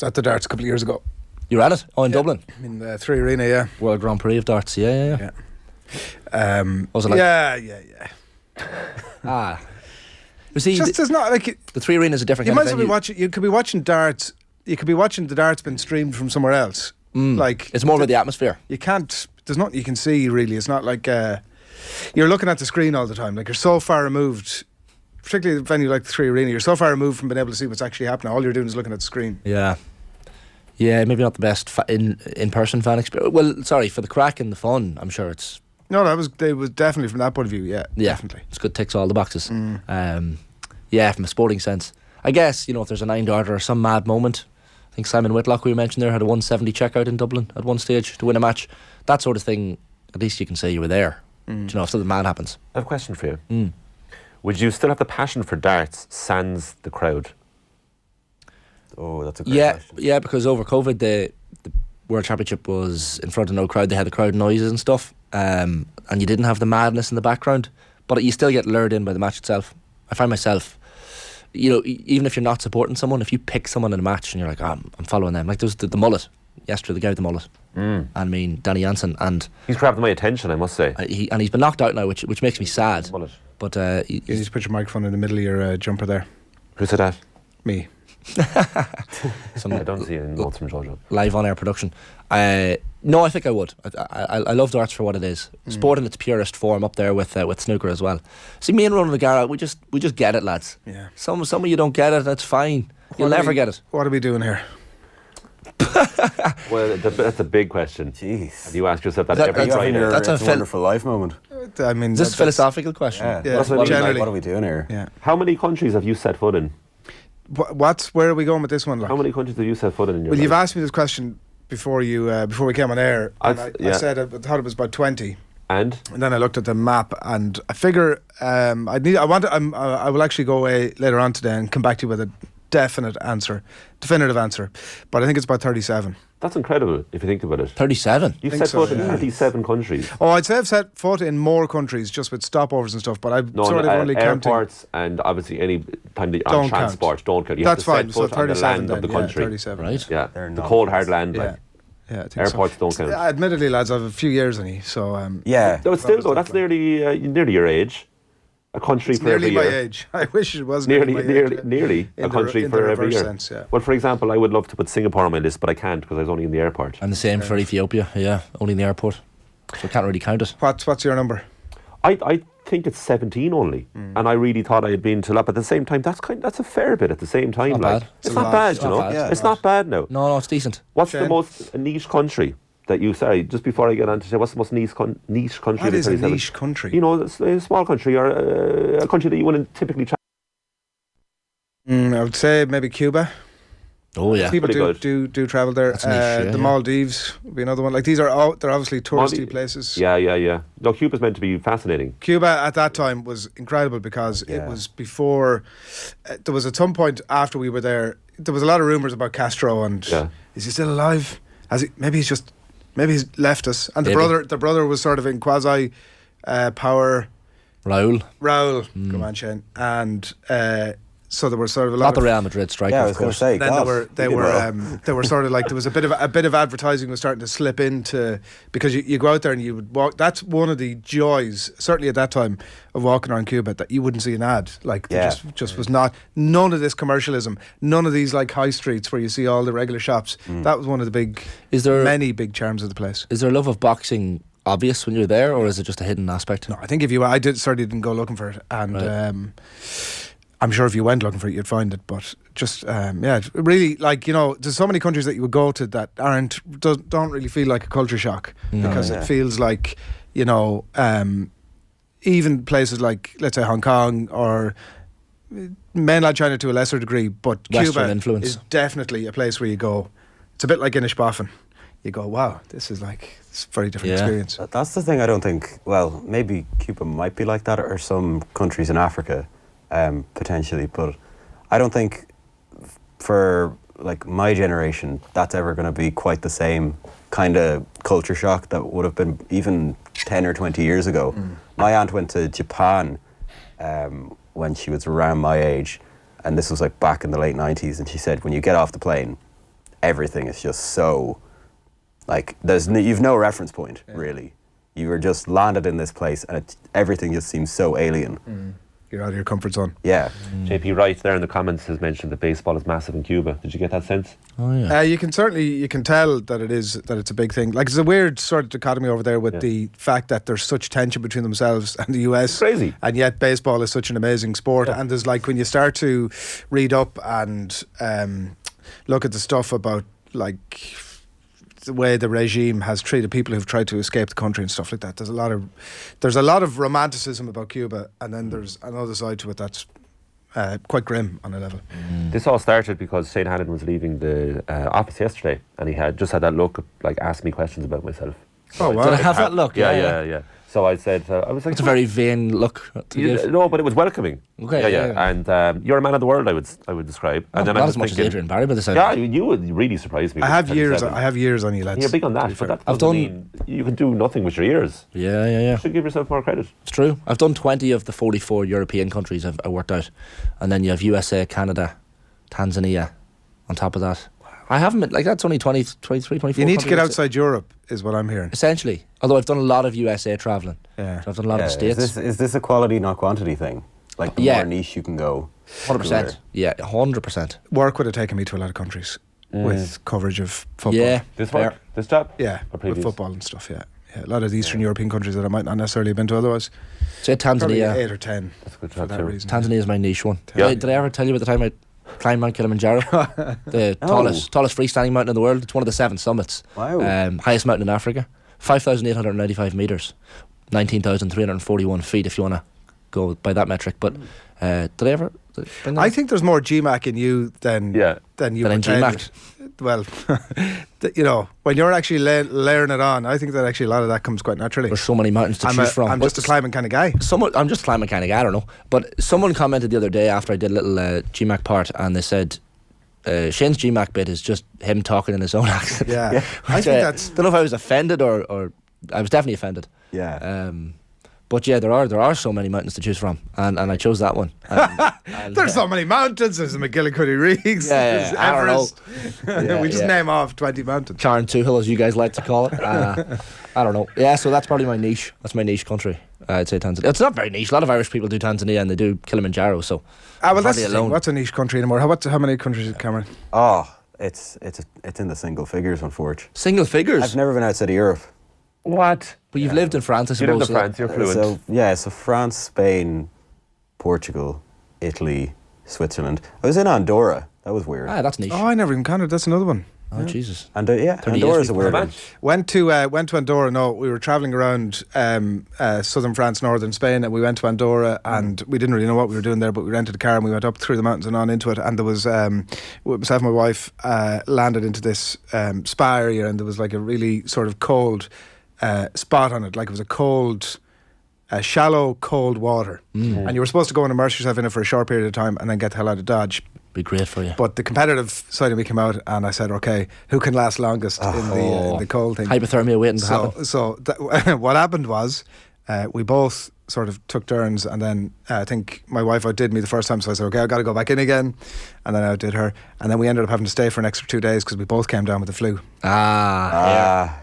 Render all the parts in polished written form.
was at the darts a couple of years ago. You were at it? Oh, in Dublin? In the 3 Arena, yeah. World Grand Prix of darts, yeah. What was it like? Yeah. You see, Just there's not like the 3 Arena is a different you kind might of as well be venue. watching. You could be watching darts. You could be watching the darts being streamed from somewhere else. Like It's more about the atmosphere. you can't. There's nothing you can see really. It's not like you're looking at the screen all the time. Like you're so far removed, particularly the venue like the 3 Arena. You're so far removed from being able to see what's actually happening. All you're doing is looking at the screen. Yeah, maybe not the best in-person fan experience. Well, sorry, for the crack and the fun, I'm sure it's... No, they was definitely from that point of view. Yeah, definitely. It's good, ticks all the boxes. Yeah, from a sporting sense. I guess, if there's a 9-darter or some mad moment, I think Simon Whitlock, we mentioned there, had a 170 checkout in Dublin at one stage to win a match. That sort of thing, at least you can say you were there. If something mad happens. I have a question for you. Would you still have the passion for darts sans the crowd? Oh, that's a great question. Yeah, because over COVID, the World Championship was in front of no crowd. They had the crowd noises and stuff, and you didn't have the madness in the background, but you still get lured in by the match itself. I find myself, even if you're not supporting someone, if you pick someone in a match and you're like, I'm following them. Like there was the mullet yesterday, the guy with the mullet. I mean, Danny Jansen, and he's grabbed my attention, I must say. He's been knocked out now, which makes me sad. Mullet. But You need to put your microphone in the middle of your jumper there. Who said that? Me. I don't see any notes from Jojo. Live on air production. No, I think I would. I love darts for what it is. Sport in its purest form, up there with snooker as well. See, me and Ronan McGarrett, we just get it, lads. Yeah. Some of you don't get it. That's fine. You'll never get it. What are we doing here? Well, that's a big question. Jeez. And you ask yourself that That- every that's- Friday. that's a It's a wonderful life moment. I mean, Is this a philosophical question? Yeah. Yeah, That's what I mean, generally. What are we doing here? Yeah. How many countries have you set foot in? Where are we going with this one? Like? How many countries have you set foot in your Well, life? you've asked me this question before we came on air. And I said I thought it was about 20. And then I looked at the map, and I figure I will actually go away later on today and come back to you with a definitive answer. But I think it's about 37. that's incredible if you think about it. 37. You've Think set so, foot in yeah. 37 countries. Oh, I'd say I've set foot in more countries just with stopovers and stuff, but I'm No, sort of only counting. airports and obviously any time that Don't on count. transport don't count. You That's have fine. to So set foot on the 37 land then. of the Yeah, country. 37. Right. Yeah, They're the not cold bad. hard land. Yeah. Like Yeah, I think airports so. don't count. Yeah, admittedly, lads, I have a few years on you, so Yeah. No, it's still though. That's nearly your age. A country it's for nearly every my year. age. I wish it was Nearly in a country the for every reverse year. sense, yeah. Well, for example, I would love to put Singapore on my list, but I can't because I was only in the airport. And the same for Ethiopia. Yeah, only in the airport. So I can't really count it. What's your number? I think it's 17 only, and I really thought I had been to a lot. But at the same time, that's a fair bit. At the same time, Not like bad. it's a not lot. bad, It's you not know. bad. Yeah, It's not bad now. No, it's decent. What's the Shane? most niche country that you say? Just before I get on to say, what's the most niche country? What is a 37? niche country? You know, it's a small country or a country that you wouldn't typically try. I would say maybe Cuba. Oh yeah. People Pretty do travel there. That's niche, yeah, the yeah. Maldives would be another one. Like they're obviously touristy places. Yeah. No, Cuba's meant to be fascinating. Cuba at that time was incredible because it was before. There was at some point after we were there. There was a lot of rumours about Castro and is he still alive? Maybe he's left us. And the brother was sort of in quasi power. Raúl. Come on, Shane. And so there were sort of a lot Not the of Real Madrid striker, Yeah, I of was going course. to say. then God, they were sort of like there was a bit of advertising was starting to slip into because you go out there and you would walk. That's one of the joys, certainly at that time, of walking around Cuba, that you wouldn't see an ad. Like there just was none of this commercialism, none of these like high streets where you see all the regular shops. That was one of the many big charms of the place. Is there a love of boxing obvious when you're there, or is it just a hidden aspect? No, I think I certainly didn't go looking for it, and I'm sure if you went looking for it, you'd find it. But just really, like, you know, there's so many countries that you would go to that don't really feel like a culture shock because it feels like, you know, even places like, let's say, Hong Kong or mainland China to a lesser degree, but Western Cuba influence is definitely a place where you go. It's a bit like Inishbofin. You go, wow, it's a very different experience. That's the thing I don't think, well, maybe Cuba might be like that, or some countries in Africa, potentially, but I don't think for like my generation that's ever going to be quite the same kind of culture shock that would have been even 10 or 20 years ago. My aunt went to Japan when she was around my age, and this was like back in the late 90s, and she said when you get off the plane, everything is just so, like, you've no reference point, really. You were just landed in this place, and everything just seems so alien. You're out of your comfort zone. Yeah. JP Wright there in the comments has mentioned that baseball is massive in Cuba. Did you get that sense? Oh yeah. You can tell that it's a big thing. Like, it's a weird sort of dichotomy over there with the fact that there's such tension between themselves and the US. Crazy. And yet baseball is such an amazing sport. And there's, like, when you start to read up and look at the stuff about, like, the way the regime has treated people who've tried to escape the country and stuff like that. There's a lot of romanticism about Cuba, and then there's another side to it that's quite grim on a level. This all started because Shane Hannon was leaving the office yesterday, and he had just had that look, like, ask me questions about myself. Oh, wow. Did I have that look? Yeah. So I said, I was like, It's a very vain look to give. no, but it was welcoming. Okay, Yeah. And you're a man of the world, I would describe. And then I Not was as much thinking, as Adrian Barry, but the yeah, you would really surprise me. I have with years 77. on you, lads. You're big on that, but that I've doesn't done- mean you can do nothing with your ears. Yeah. You should give yourself more credit. It's true. I've done 20 of the 44 European countries I worked out. And then you have USA, Canada, Tanzania on top of that. I haven't been, like, that's only 20, 23, 24 You need to get countries. outside Europe, is what I'm hearing. Essentially. Although I've done a lot of USA travelling. Yeah. So I've done a lot of the States. Is this a quality, not quantity thing? Like, the more niche you can go. 100%. Yeah, 100%. Work would have taken me to a lot of countries with coverage of football. Yeah. This work? This job? Yeah, Or with previous? football and stuff, yeah. A lot of the Eastern European countries that I might not necessarily have been to otherwise. Say Probably Tanzania. 8 or 10 That's a good for job that too. reason. Tanzania is my niche one. Yeah. Did I ever tell you about the time I climbed Mount Kilimanjaro? The tallest freestanding mountain in the world. It's one of the 7 summits. Wow. Highest mountain in Africa. 5,895 metres. 19,341 feet, if you want to go by that metric. But did I ever bring that I up? think there's more GMAC in you than you Than in pretend. GMAC. Well, you know, when you're actually layering it on, I think that actually a lot of that comes quite naturally. There's so many mountains to choose from. I'm But just a climbing kind of guy. I'm just a climbing kind of guy, I don't know. But someone commented the other day after I did a little GMAC part, and they said Shane's GMAC bit is just him talking in his own accent. Yeah. I think that's... don't know if I was offended or I was definitely offended. Yeah. But yeah, there are so many mountains to choose from, and I chose that one. And, There's so many mountains. There's the McGillicuddy Reeks. Yeah, there's I don't know. Everest. We just name off 20 mountains. Carn Toohill, as you guys like to call it. I don't know. Yeah, so that's probably my niche. That's my niche country. I'd say Tanzania. It's not very niche. A lot of Irish people do Tanzania and they do Kilimanjaro. So Well, that's the alone. thing. What's a niche country anymore? How many countries is Cameron? Oh, it's in the single figures, unfortunately. Single figures. I've never been outside of Europe. What? But you've lived in France, I You suppose. lived in France, you're fluent. So France, Spain, Portugal, Italy, Switzerland. I was in Andorra. That was weird. That's niche. Oh, I never even counted. That's another one. Oh, Jesus. And 30 Andorra's years a weird one. Went to Andorra. No, we were travelling around southern France, northern Spain, and we went to Andorra, and we didn't really know what we were doing there, but we rented a car and we went up through the mountains and on into it. And there was myself and my wife landed into this spa area, and there was like a really sort of cold spot on it, like it was a cold. Shallow, cold water, and you were supposed to go and immerse yourself in it for a short period of time, and then get the hell out of Dodge. Be great for you. But the competitive side of me came out, and I said, "Okay, who can last longest in the cold thing?" Hypothermia waiting to happen. So what happened was, we both sort of took turns, and then I think my wife outdid me the first time, so I said, "Okay, I got to go back in again," and then I outdid her, and then we ended up having to stay for an extra 2 days because we both came down with the flu. Yeah.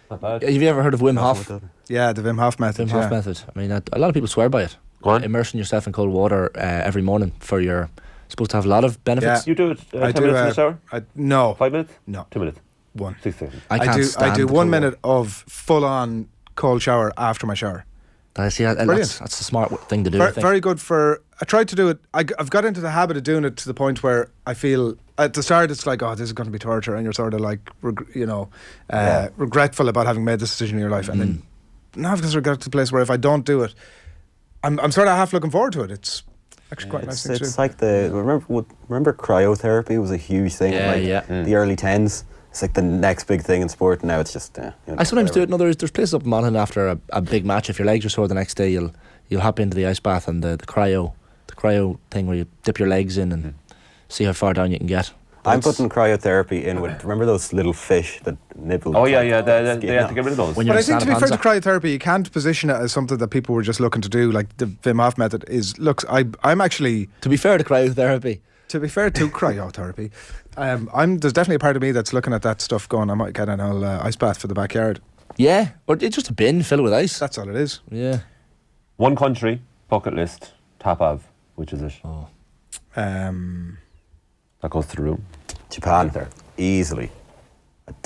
Not bad. Have you ever heard of Wim Hof? Yeah, the Wim Hof method. Wim Hof method. I mean, a lot of people swear by it. Go on. Immersing yourself in cold water every morning for your... Supposed to have a lot of benefits. You do it 10 I do. minutes in the shower? No, 5 minutes? no, 2 minutes? 1. 6 seconds. I can't I stand do the 1 cold minute of full on cold shower after my shower. That's the smart thing to do. I think. Very good for. I tried to do it. I've got into the habit of doing it to the point where I feel at the start it's like, oh, this is going to be torture, and you're sort of like, regretful about having made this decision in your life, and then now I've just got to the place where if I don't do it, I'm sort of half looking forward to it. It's actually quite a nice thing to do. It's like remember cryotherapy was a huge thing in the early 10s. It's like the next big thing in sport. Now it's just. I sometimes do it. No, there's places up in Monaghan after a big match. If your legs are sore the next day, you'll hop into the ice bath and the cryo thing where you dip your legs in and see how far down you can get. I'm putting cryotherapy in with. Remember those little fish that nibble? Oh, yeah. They have to get rid of those. When But you're I think to be fair to Santa cryotherapy, you can't position it as something that people were just looking to do. Like the Wim Hof method is. Look, I'm actually. To be fair to cryotherapy, To be fair to cryotherapy, there's definitely a part of me that's looking at that stuff going, I might get an old ice bath for the backyard. Yeah, or it's just a bin filled with ice. That's all it is. Yeah. One country, bucket list, top of, which is it? Oh. That goes to the room. Japan, There. easily.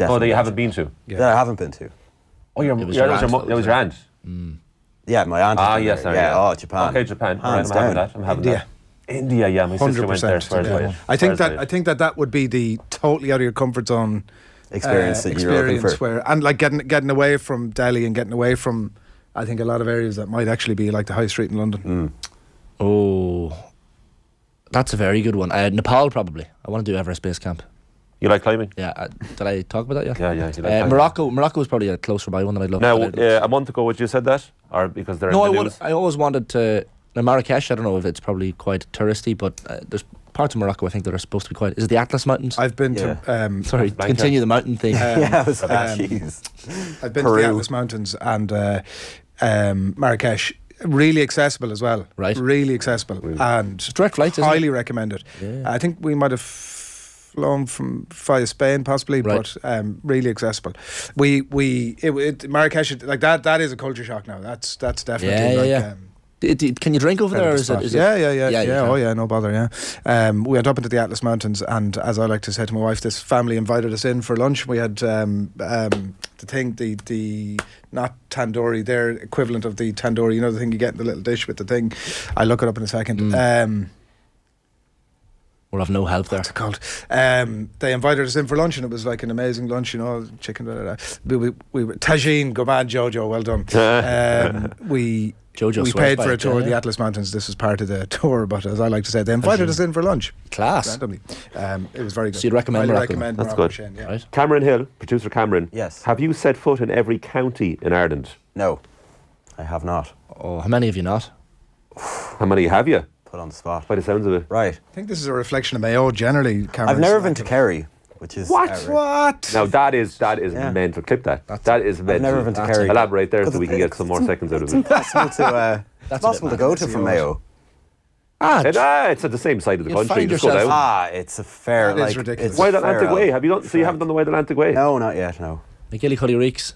Oh, that you haven't been to? Yeah. That I haven't been to. Oh, It was your aunt, that was your aunt. Yeah, my aunt. has been Yes, there. sorry. Yeah, oh, Japan. Okay, Japan. All right, Hands I'm having down. that. I'm having India. that. India, yeah. My sister went there 100%. Thursday. Yeah. I think that would be the totally out of your comfort zone Experience that you're looking for. where, and like getting away from Delhi and getting away from, I think, a lot of areas that might actually be like the high street in London. Oh, that's a very good one. Nepal, probably. I want to do Everest Base Camp. You like climbing? Yeah, did I talk about that yet? Yeah. You like climbing. Morocco was probably a closer by one that I'd love. Now, that I'd love. a month ago, would you said that? Or because they're No, in the news? I always wanted to. Now, Marrakesh, I don't know if it's probably quite touristy, but there's parts of Morocco I think that are supposed to be quite. Is it the Atlas Mountains? I've been Yeah. to Sorry, to Blanca. continue the mountain thing. Yeah, I was like, jeez. I've been to Peru. the Atlas Mountains and Marrakesh. Really accessible as well. Right. Really accessible. And Direct flights, isn't it? highly recommended. Yeah. I think we might have flown from via Spain possibly, Right. but really accessible. Marrakesh, like that is a culture shock now. That's definitely Yeah. Can you drink over there? Or is it? Yeah, you can. oh yeah, no bother. Yeah, we went up into the Atlas Mountains, and as I like to say to my wife, this family invited us in for lunch. We had the thing, the not tandoori, their equivalent of the tandoori. You know, the thing you get in the little dish with the thing. I'll look it up in a second. We'll have no help there. What's it called? They invited us in for lunch, and it was like an amazing lunch. You know, chicken. We tagine, go man, Jojo, well done. We Jojo we swears paid by for a it, tour of the yeah. Atlas Mountains. This was part of the tour, but as I like to say, they invited us in for lunch. Class. Randomly. It was very good. So you'd recommend Highly Morocco? recommend That's Morocco, good. Shane, yeah. Right. Cameron Hill, producer Cameron. Yes. Have you set foot in every county in Ireland? No, I have not. Oh, how many have you not? How many have you? Put on the spot. By the sounds of it. Right. I think this is a reflection of Mayo generally. Cameron's I've never been lack to of- Kerry, which is What? outrageous. What? Now that is Yeah. mental. Clip that. That is mental. I've never been to Kerry. Elaborate there so 'Cause we can get some more seconds out of It's it. impossible to. It's impossible to go to from Mayo. It's at the same side of the You'll country. find Just go yourself- down. Ah, it's a fair. That is like, ridiculous. it's Wide a fair Atlantic Way. out. Have you done? So you haven't done the Wide Atlantic Way? No, not yet. No. McGillicuddy Reeks.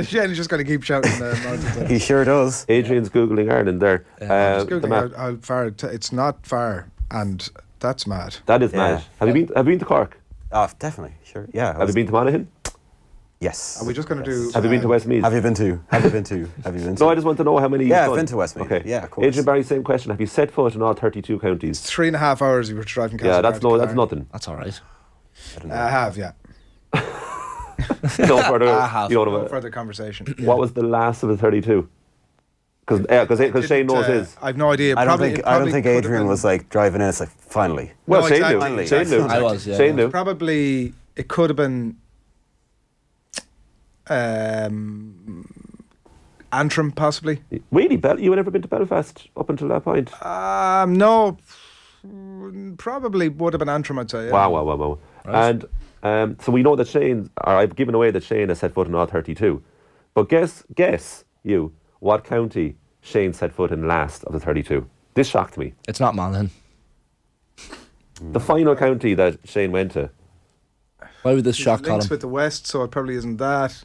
Shane's just going to keep shouting mountains. He sure does. Adrian's googling Ireland there. Just The Googling map. how far it's not far, and that's mad. That is Yeah. mad. Have you been to Cork? Oh, definitely. Sure. Yeah. Have you been to Monaghan? Yes. Are we just going to do? Have you been to Westmeath? Have you been to? Have you been to? Have you been to? No, I just want to know how many. Yeah, you've I've done. been to Westmeath. Okay. Yeah, of course. Adrian Barry, same question. Have you set foot in all 32 counties? 3.5 hours you were driving. Yeah, that's nothing. That's all right. I have, yeah. No further. I have. You know No what? further conversation. What was the last of the 32? Because Shane knows his. I've no idea. I don't think could have Adrian been- was like driving in. It's like finally. Well, No, Shane exactly, knew. exactly. Shane knew. I was, yeah. Shane knew. Probably it could have been Antrim, possibly. Really, you had never been to Belfast up until that point? No, probably would have been Antrim, I'd say. Yeah. Wow. And so we know that Shane, or I've given away that Shane has set foot in all 32. But guess you, what county Shane set foot in last of the 32? This shocked me. It's not Monaghan. The final county that Shane went to. Why would this He's shock links Colm? with the west, so it probably isn't that.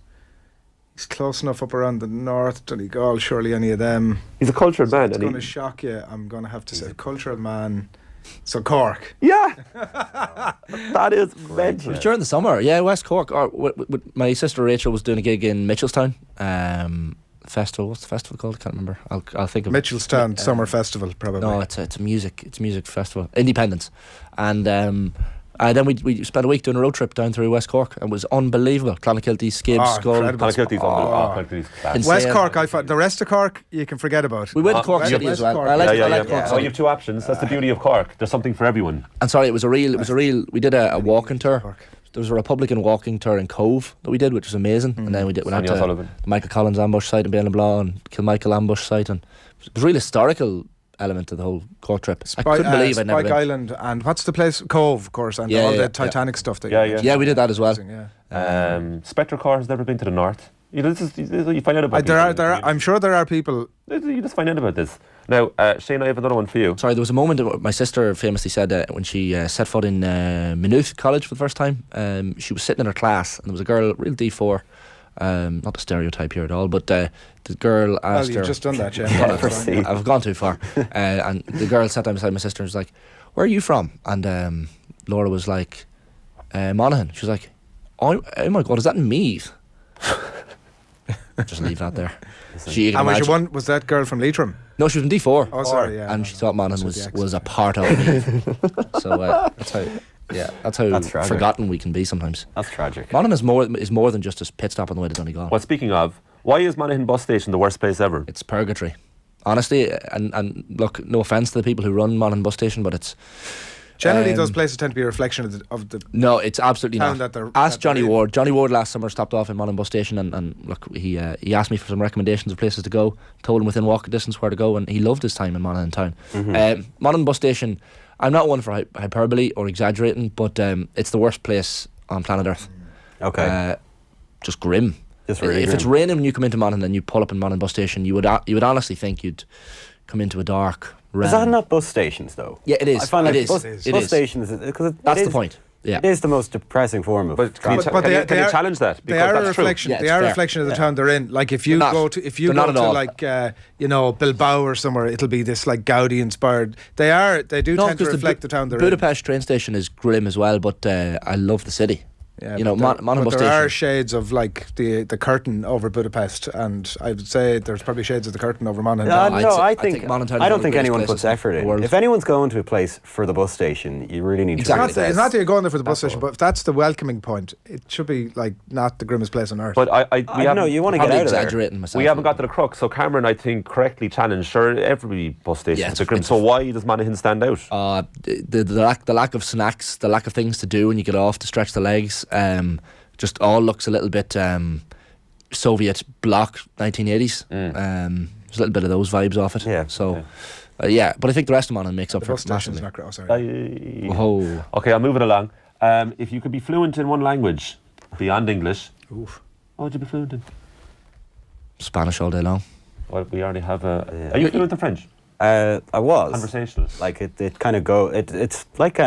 He's close enough up around the north. Donegal, surely any of them. He's a cultured man. It's And going to shock you. I'm going to have to say cultural man. So Cork. yeah, that is mental. It was during the summer, yeah, West Cork. Or my sister Rachel was doing a gig in Mitchelstown. Festival. What's the festival called? I can't remember. I'll think of it. Mitchelstown Summer Festival, probably. No, it's a music festival. Independence. And then we spent a week doing a road trip down through West Cork. And it was unbelievable. Clonakilty, Skibbs, Oh, Skull. incredible. Clonakilty's Clonakilty's class. Insane. West Cork, I thought. The rest of Cork, you can forget about. We went to Cork West City as well. Cork. I like Yeah. Cork Oh, City. you have two options. That's the beauty of Cork. There's something for everyone. And sorry, it was a real. We did a walking tour. Cork. There was a Republican walking tour in Cove that we did, which was amazing. And then we went Sonia to O'Sullivan. the Michael Collins ambush site in Bailnablaw and Kilmichael ambush site, and there's a real historical element to the whole Cork trip. I couldn't believe I'd never Spike been. Island and what's the place? Cove, of course, and Yeah, all yeah, the Titanic stuff. That Yeah, you yeah. Yeah, we did that as well. Yeah. Spectre Corps has never been to the north. You find out about There people. are. I'm sure there are people. You just find out about this. Now, Shane, I have another one for you. Sorry, there was a moment that my sister famously said when she set foot in Maynooth College for the first time. She was sitting in her class, and there was a girl, real D4. Not a stereotype here at all, but the girl asked her. Well, you've just done that, Shane. I've gone too far. And the girl sat down beside my sister and was like, "Where are you from?" And Laura was like, "Monaghan." She was like, "Oh my God, is that in Meath?" Just leave that there. And was that girl from Leitrim? No, she was in D4. Oh, sorry, yeah. And she thought Monaghan was a part of me. So that's how tragic. forgotten we can be sometimes. That's tragic. Monaghan is more than just a pit stop on the way to Donegal. Well, speaking of, why is Monaghan bus station the worst place ever? It's purgatory. Honestly, and look, no offence to the people who run Monaghan bus station, but it's... Generally, those places tend to be a reflection of the No, it's absolutely town not. that Ask Johnny they're in. Ward. Johnny Ward last summer stopped off in Monaghan bus station and look, he asked me for some recommendations of places to go. Told him within walking distance where to go, and he loved his time in Monaghan town. Monaghan bus station, I'm not one for hyperbole or exaggerating, but it's the worst place on planet Earth. Okay. Just grim. Just really if grim. it's raining when you come into Monaghan and you pull up in Monaghan bus station, you would honestly think you'd come into a dark realm. Is that not bus stations though? Yeah, it is. I find like it is. bus It bus is. stations, because That's the point. Yeah. It is the most depressing form of But can you transport. can you challenge that? They are a that's true. reflection. Yeah, They it's are a fair. reflection of the town they're in. Like if you They're not. go to They're not at all. like Bilbao or somewhere, it'll be this like Gaudi inspired. They do tend to reflect the town they're Budapest train station is grim as well, but I love the city. in. You know, Monaghan bus there station. are shades of like the curtain over Budapest, and I would say there's probably shades of the curtain over Monaghan. I I think think Monaghan I is don't one of think the anyone greatest puts places effort in the in. world. If anyone's going to a place for the bus station, you really need Exactly. to. It's not that you're going there for the bus That's station, all. but if that's the welcoming point, it should be like not the grimmest place on earth. But we I don't know. You want to get Probably out of there. exaggerating myself. We haven't got to the crux. So Cameron, I think, correctly challenged. Sure, every bus station Yeah, is a grim. So why does Monaghan stand out? The lack of snacks, the lack of things to do when you get off to stretch the legs, just all looks a little bit Soviet bloc 1980s. There's a little bit of those vibes off it. Yeah, So, yeah, but I think the rest of Monaghan makes up the for bus it station's massively. not great. Oh, sorry. Whoa. Okay, I'm moving along. If you could be fluent in one language beyond English, Oof. what would you be fluent in? Spanish all day long. Well, we already have a. Are you fluent in French? I was Conversational. like it kind of go. It's like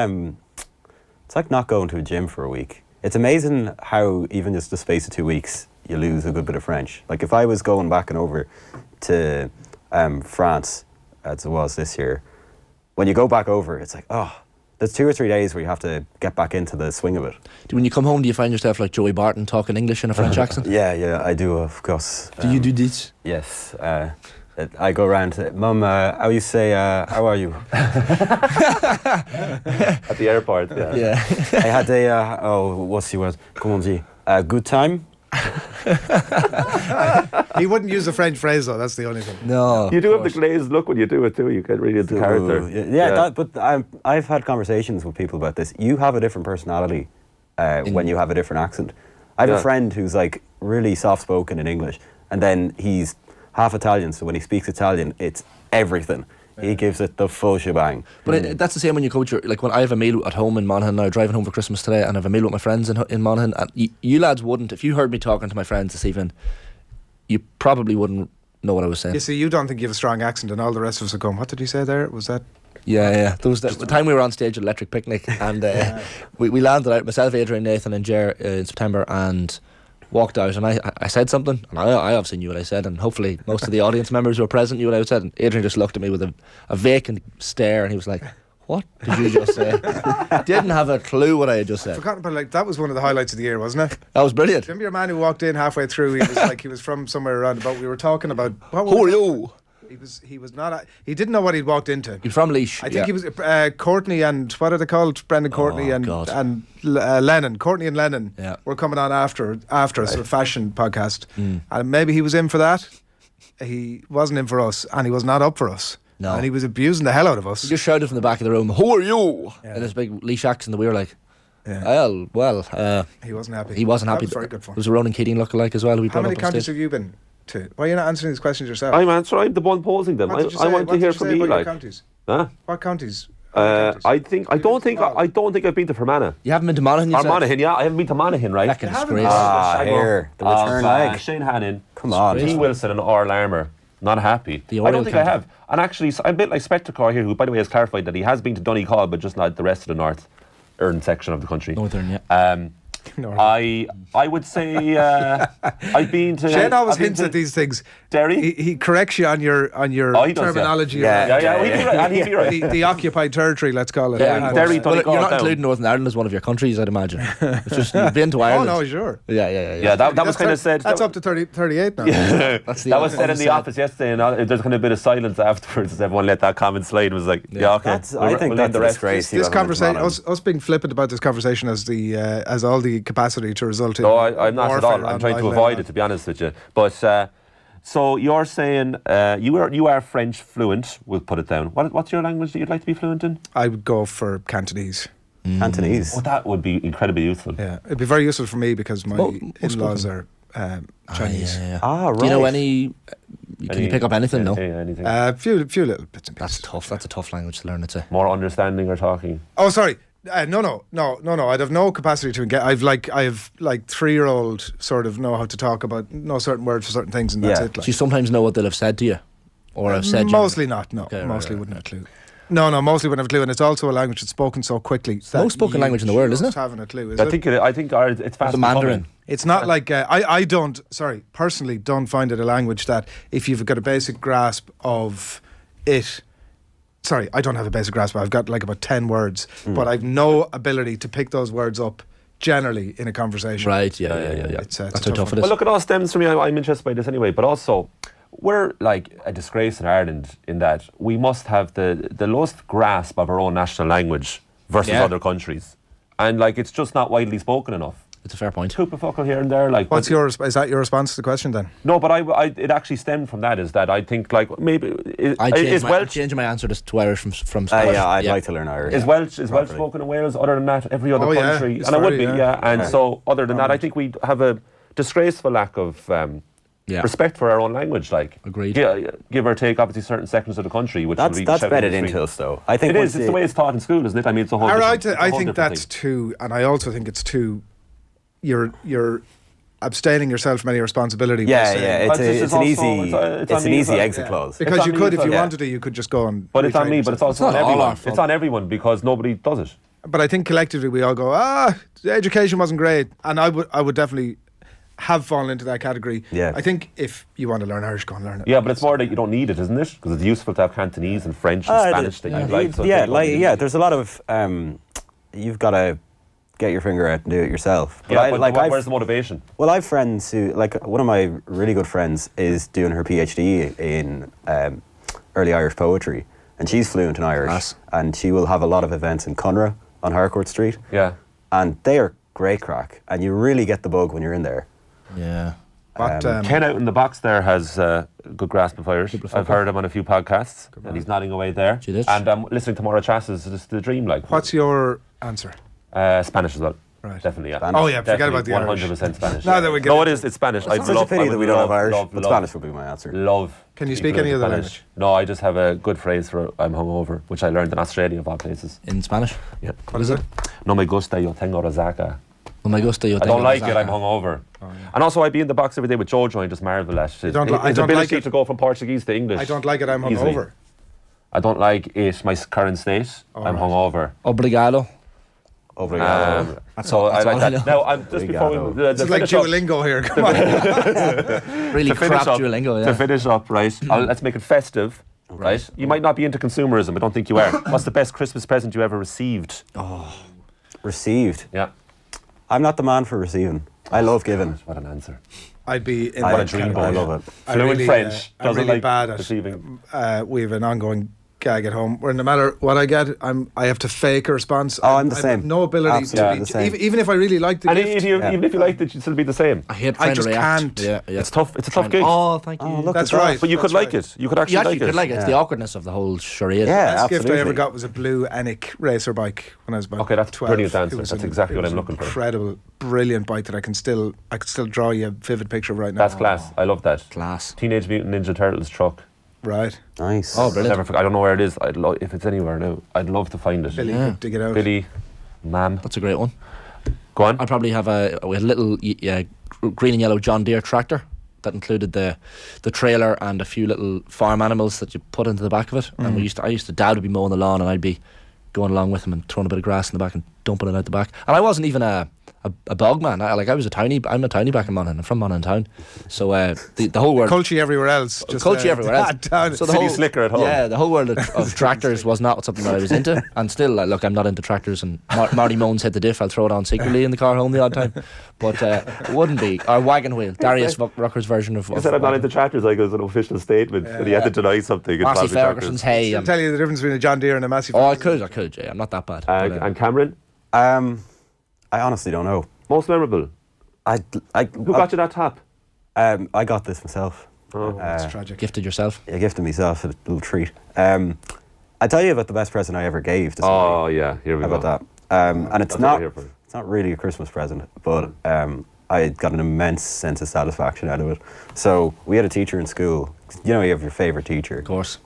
not going to a gym for a week. It's amazing how even just the space of 2 weeks you lose a good bit of French. Like if I was going back and over to France as it was this year, when you go back over, it's like there's 2 or 3 days where you have to get back into the swing of it. When you come home, do you find yourself like Joey Barton talking English in a French accent? Yeah, I do, of course. Do you do this? Yes. I go around to Mum, how you say, how are you? At the airport, yeah. Yeah. I had what's the word? Comment on dit? Good time? He wouldn't use a French phrase though. That's the only thing. No. You do have the glazed look when you do it too. You get really into character. But I've had conversations with people about this. You have a different personality when you have a different accent. I have a friend who's like really soft-spoken in English, and then he's half Italian, so when he speaks Italian, it's everything. He gives it the full shebang. But that's the same when you coach like when I have a meal at home in Monaghan now, driving home for Christmas today, and I have a meal with my friends in Monaghan, and you lads wouldn't, if you heard me talking to my friends this evening, you probably wouldn't know what I was saying. You see, you don't think you have a strong accent, and all the rest of us are going, what did he say there? Was that? Yeah. There was the time we were on stage at Electric Picnic, and we landed out, myself, Adrian, Nathan and Jer in September, and walked out, and I said something, and I obviously knew what I said, and hopefully most of the audience members who were present knew what I said, and Adrian just looked at me with a vacant stare, and he was like, what did you just say? Didn't have a clue what I had just said. Forgotten, but like that was one of the highlights of the year, wasn't it? That was brilliant. Remember your man who walked in halfway through? He was like he was from somewhere around about. We were talking about Who are you? He was not. He didn't know what he'd walked into. You're from Laois. I think he was Courtney and what are they called? Brendan Courtney and Lennon. Courtney and Lennon were coming on after us, a fashion podcast, and maybe he was in for that. He wasn't in for us, and he was not up for us. No. And he was abusing the hell out of us. He just shouted from the back of the room, "Who are you?" in this big Laois accent that we were like, well, he wasn't happy. He wasn't happy. That was very good fun. There was a Ronan Keating lookalike as well. Who we How brought many up on counties stage. have you been to? Why are you not answering these questions yourself? I'm answering. I'm the one posing them. What did you I say? want What to did hear you from say you. about your Like, counties? huh? What counties? I don't think I've been to Fermanagh. You haven't been to Monaghan, you Or said? Monaghan, yeah. I haven't been to Monaghan, right? Fucking haven't disgrace. been. Here, the return leg. Shane Hannon, Come on. T. Wilson and R. Larmer. Not happy. The I Oriel don't think I County. have. And actually, I'm a bit like Spectacor here, who, by the way, has clarified that he has been to Donegal, but just not the rest of the northern section of the country. Northern, yeah. I would say I've been to. Shane always I've been hints to at these things. Derry. He corrects you on your Oh, he does, yeah. terminology. Yeah. He'd be right. And he'd be right. The occupied territory, let's call it. Yeah, And- Derry, Well, Donegal you're not down. including Northern Ireland as one of your countries, I'd imagine. It's just you've been to Oh Ireland. no, sure. Yeah, that was kind of said. That's up to 38 now. That's the That was other said in one the office yesterday, and there's kind of a bit of silence afterwards as everyone let that comment slide. It was like, yeah, okay. I think that's a disgrace. This conversation, us being flippant about this conversation, as all the capacity to result in. No, I'm not at all. warfare I'm on trying to live avoid land. it, to be honest with you. But so you're saying you are French fluent. We'll put it down. What's your language that you'd like to be fluent in? I would go for Cantonese. Cantonese. Oh, that would be incredibly useful. Yeah, it'd be very useful for me because my in-laws are Chinese. Right. Do you know any? Can you pick up anything? No. Anything. Few little bits and pieces. That's tough. That's a tough language to learn. I'd say. More understanding or talking. Oh, sorry. No. I'd have no capacity to engage. I have like 3-year-old sort of know how to talk about know certain words for certain things, and that's Yeah. it. Like. Do you sometimes know what they'll have said to you, or have said? Mostly not. No, Okay, mostly right. wouldn't have a clue. No, mostly wouldn't have a clue, and it's also a language that's spoken so quickly. It's the most spoken language in the world, isn't it? Having a clue, is I it? think it's fast. The Mandarin. It's not like I personally don't find it a language that if you've got a basic grasp of it. Sorry, I don't have a basic grasp. I've got like about 10 words, but I've no ability to pick those words up generally in a conversation. Right. Yeah. It's That's a how tough it one. is. Well, look, it all stems from me. I'm interested by this anyway, but also we're like a disgrace in Ireland in that we must have the lowest grasp of our own national language versus Yeah. other countries, and like it's just not widely spoken enough. It's a fair point. Hoopafuckle here and there, like. Is that your response to the question then? No, but it actually stemmed from that. Is that I think like maybe I'm Welsh changing my answer to Irish from Spanish. Yeah, I'd like to learn Irish. is Welsh properly. spoken in Wales. Other than that, every other Oh, yeah, country, it's and it would very, be, yeah. And so other than that, I think we have a disgraceful lack of. Yeah. Respect for our own language, like Agreed. Give or take, obviously certain sections of the country, which That's will be that's shouted bedded in the into street. us, though. I think It once is. It's the way it's taught in school, isn't it? I mean, it's a whole. I different- it's a whole think different that's thing. too, and I also think it's too. You're abstaining yourself from any responsibility. by Yeah, saying- yeah. But this It's is an also- easy. it's on It's an me as easy well. exit Yeah. clause. Because It's you on could, me if as you well. wanted to, you could just go and. But it's on retrain me. But it's also It's on not all everyone. our fault. It's on everyone because nobody does it. But I think collectively we all go, the education wasn't great, and I would definitely have fallen into that category. Yeah. I think if you want to learn Irish, go and learn it. Yeah, but it's more that you don't need it, isn't it? Because it's useful to have Cantonese and French and Spanish that you like. So yeah, it's like, there's a lot of you've got to get your finger out and do it yourself. Yeah, I, but like, where's the motivation? well, I've friends who, like, one of my really good friends is doing her PhD in early Irish poetry, and she's fluent in Irish, Class. and she will have a lot of events in Conra on Harcourt Street, Yeah. and they are great crack, and you really get the bug when you're in there. Yeah. But, Ken out in the box there has a good grasp of Irish. I've heard him on a few podcasts, and he's nodding away there. She did. And listening to Maura Chas is just the dream, like. what's your answer? Spanish as well. Right. Definitely, yeah. Spanish. Oh, yeah, forget about the Irish. 100% Spanish. Now that we get no, it into is. It's Spanish. It's such a pity that we don't have Irish, but Spanish would be my answer. Love. Can you being speak fluent any in other Spanish. language? No, I just have a good phrase for I'm hungover, which I learned in Australia of all places. In Spanish. Yeah. What is it? No me gusta, yo tengo resaca. Oh my gosh, I don't like it, I'm hungover. And also, I'd be in the box every day with Jojo and just marvel at his, don't li- I his don't ability like it. to go from Portuguese to English. I don't like it, I'm easily. hungover. I don't like it, my current state. I'm right. hungover. Obrigado. Obrigado. So I that's like all I that. know. Now, I'm just before Obrigado. we It's like finish up- Duolingo here. Come on. Really to finish crap up, Duolingo, To yeah. finish up, right? Let's make it festive, right? You might not be into consumerism. I don't think you are. What's the best Christmas present you ever received? Received. Yeah. I'm not the man for receiving. I love giving. What an answer. I'd be in I that dream category. boy. love it. I Fluent really, French, I'm doesn't really like bad at receiving. We have an ongoing gag at home where no matter what I get, I have to fake a response. Oh, I'm the I've same. no ability Absolutely to the same. even if I really like the And gift. even if you liked it, you'd still be the same. I hate I trying just to react. can't. Yeah, yeah. It's tough. It's a tough gig. Oh, thank you. Oh, look That's at that. right. But you could That's like right. it. You could actually You actually like it. could like it. It's the awkwardness of the whole charade. Yeah, Best gift I absolutely. ever got was a blue Enic racer bike when I was about Okay, that's a 12. brilliant answer. It was That's an- exactly it what was I'm an looking for. Incredible, brilliant bike that I could still draw you a vivid picture of right now. That's class. I love that. Class. Teenage Mutant Ninja Turtles truck. Right, Nice. Oh, brilliant. I don't know where it is. If it's anywhere now, I'd love to find it. Billy Yeah. could dig it out. Billy, ma'am. That's a great one. Go on. I'd probably have a little green and yellow John Deere tractor. that included the trailer and a few little farm animals that you put into the back of it. And Dad would be mowing the lawn, and I'd be going along with him and throwing a bit of grass in the back and dumping it out the back. And I wasn't even a bog man. I'm a tiny back in Monaghan. I'm from Monaghan town, so the whole world culture everywhere else. Culture everywhere else. So the whole slicker at home. Yeah, the whole world of tractors was not something that I was into, and still, look, I'm not into tractors. And Marty Moans hit the diff. I'll throw it on secretly in the car home the odd time, but it wouldn't be our wagon wheel. Darius Rucker's version of. He said I'm not into tractors. Like it was an official statement, and he had to deny something. Massey Ferguson's hay. I'll tell you the difference between a John Deere and a Massey. I could. Yeah, I'm not that bad. And Cameron, I honestly don't know. most memorable. Who got you that tap? I got this myself. Oh, that's tragic. Gifted yourself? I gifted myself a little treat. I tell you about the best present I ever gave to somebody. Oh yeah, here we How go. about that? And it's not That's what we're here it's not really a Christmas present, but I got an immense sense of satisfaction out of it. So we had a teacher in school. You know, you have your favourite teacher. Of course.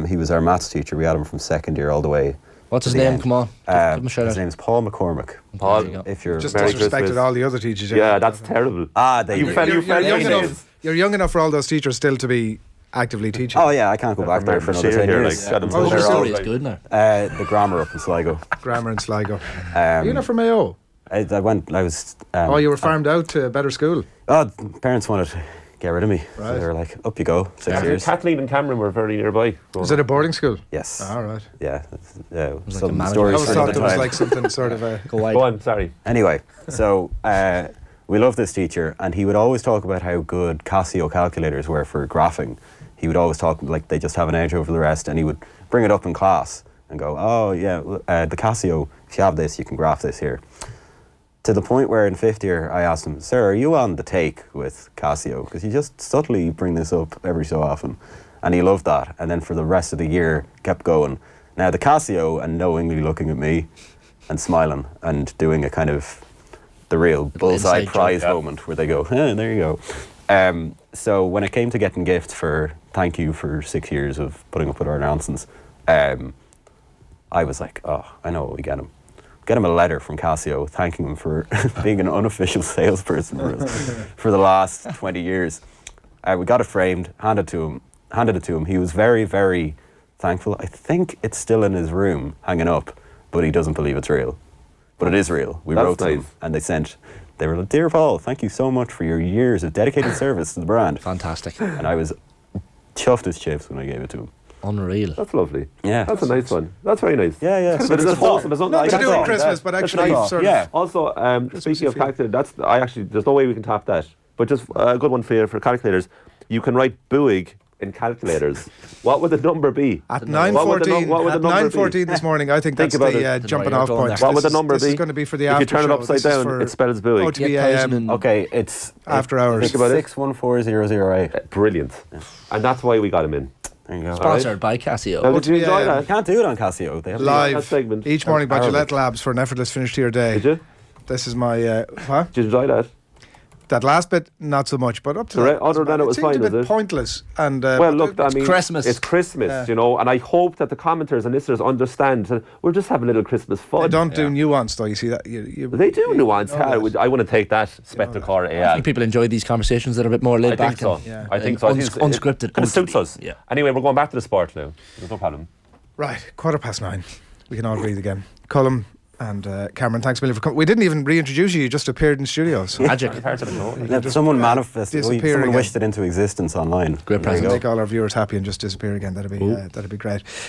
He was our maths teacher. We had him from second year all the way. What's his to the name? end. Come on. Give him a shout His out. name's Paul McCormick. Paul, There you go. If you're Just Merry disrespected Christmas. all the other teachers. Yeah, that's terrible. they You did. fell You're young names. enough. You're young enough for all those teachers still to be actively teaching. Oh yeah, I can't go back there for another 10 here, years. like, got him Oh, so the The they're all story is like- good now. The grammar up in Sligo. Grammar in Sligo. You're not from AO. I was. Oh, you were farmed out to a better school. Parents wanted to get rid of me. So Right. they were like, up you go, 6 years. Kathleen and Cameron were very nearby. Was it a boarding school? Yes. All right. Yeah. like a Some manager. I stories always for thought another there was time. like something sort of a. Go wide. Go on, sorry. Anyway, so we loved this teacher, and he would always talk about how good Casio calculators were for graphing. He would always talk like they just have an edge over the rest, and he would bring it up in class and go, "Oh yeah, the Casio. If you have this, you can graph this here." To the point where in fifth year, I asked him, "Sir, are you on the take with Casio? Because you just subtly bring this up every so often." And he loved that. And then for the rest of the year, kept going. Now the Casio, and knowingly looking at me and smiling and doing a kind of the real bullseye inside joke, prize yeah. moment where they go, there you go. So when it came to getting gifts for thank you for 6 years of putting up with our nonsense, I was like, oh, I know what we get him. Get him a letter from Casio thanking him for being an unofficial salesperson for us for the last 20 years. We got it framed, handed it to him. He was very, very thankful. I think it's still in his room, hanging up, but he doesn't believe it's real. But it is real. We That's wrote to him, nice. and they were like, "Dear Paul, thank you so much for your years of dedicated service to the brand." Fantastic. And I was chuffed as chips when I gave it to him. Unreal. That's lovely. Yeah. That's a nice one. That's very nice. Yeah. But it's wholesome. It's not Nothing like to do with that. Christmas, but That's actually nice. sort of. Yeah. Also, speaking of feel. calculator, there's no way we can top that. But just a good one for calculators. You can write Boohig in calculators. What would the number be? At What would the 9:14, what would the at number 9:14 this morning, I think Think that's about the it. jumping You're off going point. there. What would the number This be? is going to be for the If after you turn it show. upside This is down, for it spells Boohig. OTB AM. Okay, it's After hours. It's Think about it. 614008. Brilliant. And that's why we got him in. There you go. Sponsored by Casio. Now, did you enjoy OTB You that? can't do it on Casio. They have Live that segment. each morning by Arabic. Gillette Labs for an effortless finish to your day. Did you? This is my Did you enjoy that? that last bit not so much, but up to The that, re- other than it was seemed fine, a bit was it? pointless. And Well, but look, I mean, Christmas. It's Christmas, Yeah. you know, and I hope that the commenters and listeners understand that we're just having a little Christmas fun. they don't do nuance though. You see that? They do nuance. know Yeah, that. I want to take that. Spectacle. I Yeah. think people enjoy these conversations that are a bit more laid I back. think so. and- Yeah. I think so. I think it's- unscripted. And it suits us. Yeah. Anyway, we're going back to the sport now. There's no problem. Right, 9:15. We can all breathe again. Colm and Cameron, thanks a million for coming. We didn't even reintroduce you. You just appeared in studios. Magic. Part of it, no? Yeah, someone manifested. disappear Someone again. wished it into existence online. Great There you present. go. Make all our viewers happy and just disappear again. That'd be great.